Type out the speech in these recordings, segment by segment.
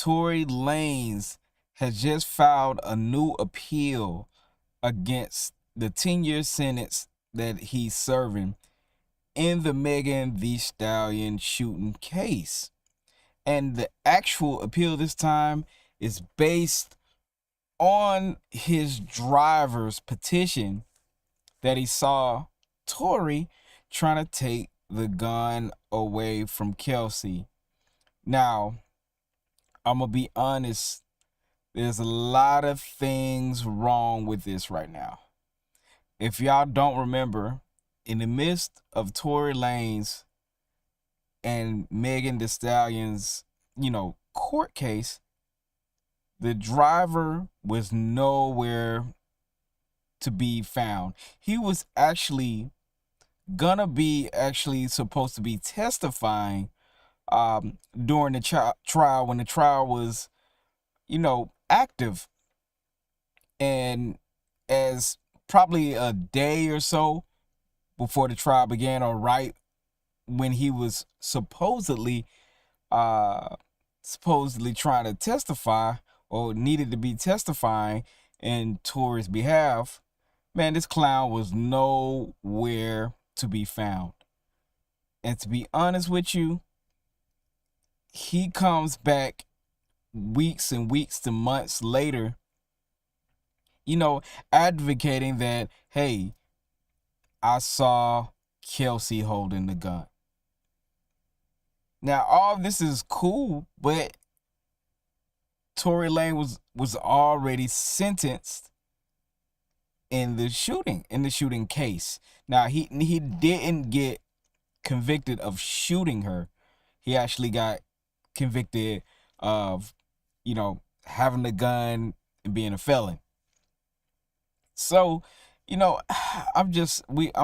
Tory Lanez has just filed a new appeal against the 10-year sentence that he's serving in the Megan Thee Stallion shooting case. And the actual appeal this time is based on his driver's petition that he saw Tory trying to take the gun away from Kelsey. Now, I'm going to be honest, there's a lot of things wrong with this right now. If y'all don't remember, in the midst of Tory Lanez and Megan Thee Stallion's, court case, the driver was nowhere to be found. He was actually supposed to be testifying during the trial when the trial was, active. And as probably a day or so before the trial began, or right when he was supposedly trying to testify or needed to be testifying in Tory's behalf, man, this clown was nowhere to be found. And to be honest with you, he comes back weeks and weeks to months later, advocating that, hey, I saw Kelsey holding the gun. Now, all this is cool, but Tory Lanez was already sentenced in the shooting case. Now, he didn't get convicted of shooting her. He actually got convicted of, having a gun and being a felon. So, I'm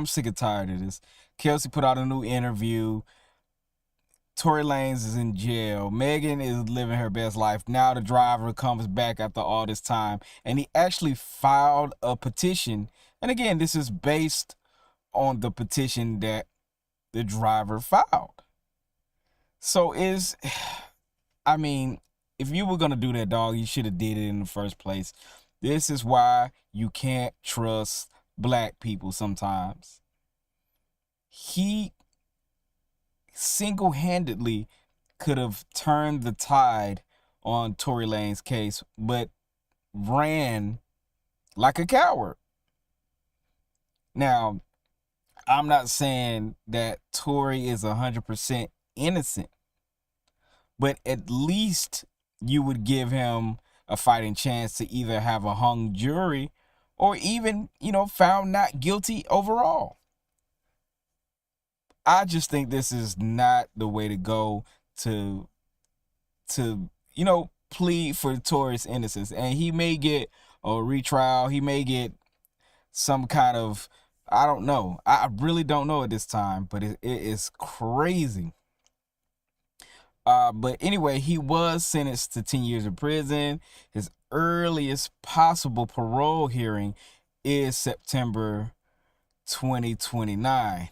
sick and tired of this. Kelsey put out a new interview. Tory Lanez is in jail. Megan is living her best life. Now the driver comes back after all this time, and he actually filed a petition. And again, this is based on the petition that the driver filed. So if you were gonna do that, dog, you should have did it in the first place. This is why you can't trust black people sometimes. He single-handedly could have turned the tide on Tory Lanez's case, but ran like a coward. Now, I'm not saying that Tory is 100% innocent, but at least you would give him a fighting chance to either have a hung jury or even, found not guilty overall. I just think this is not the way to go to plead for Tory's innocence. And he may get a retrial. He may get some kind of, I don't know. I really don't know at this time, but it is crazy. But anyway, he was sentenced to 10 years in prison. His earliest possible parole hearing is September 2029.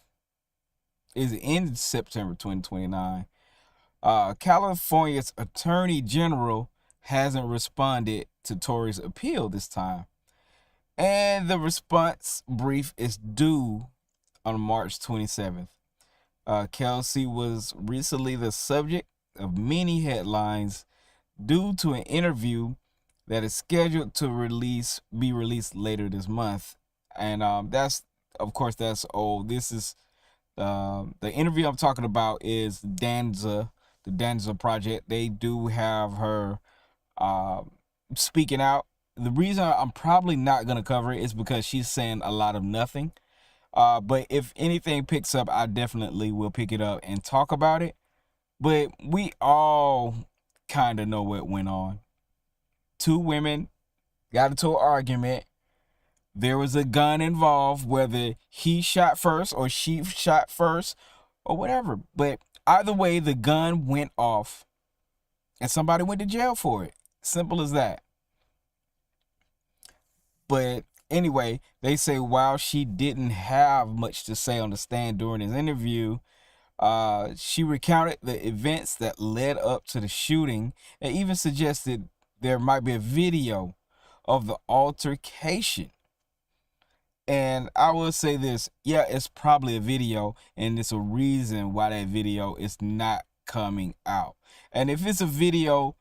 Is in September 2029. California's Attorney General hasn't responded to Tory's appeal this time. And the response brief is due on March 27th. Kelsey was recently the subject of many headlines due to an interview that is scheduled to be released later this month. And that's old. This is the interview I'm talking about is the Danza Project. They do have her speaking out. The reason I'm probably not going to cover it is because she's saying a lot of nothing. But if anything picks up, I definitely will pick it up and talk about it. But we all kind of know what went on. Two women got into an argument. There was a gun involved, whether he shot first or she shot first or whatever. But either way, the gun went off and somebody went to jail for it. Simple as that. But anyway, they say while she didn't have much to say on the stand during his interview, She recounted the events that led up to the shooting and even suggested there might be a video of the altercation. And I will say this, yeah, it's probably a video, and it's a reason why that video is not coming out. And if it's a video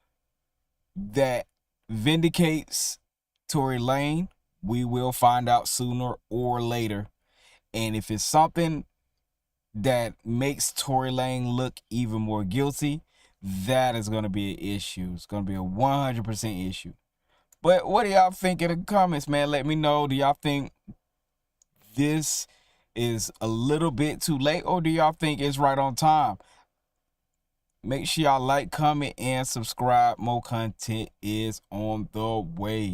that vindicates Tory Lane, we will find out sooner or later. And if it's something that makes Tory Lane look even more guilty, that is going to be an issue. It's going to be a 100% issue. But what do y'all think in the comments, man? Let me know. Do y'all think this is a little bit too late, or do y'all think it's right on time? Make sure y'all like, comment, and subscribe. More content is on the way.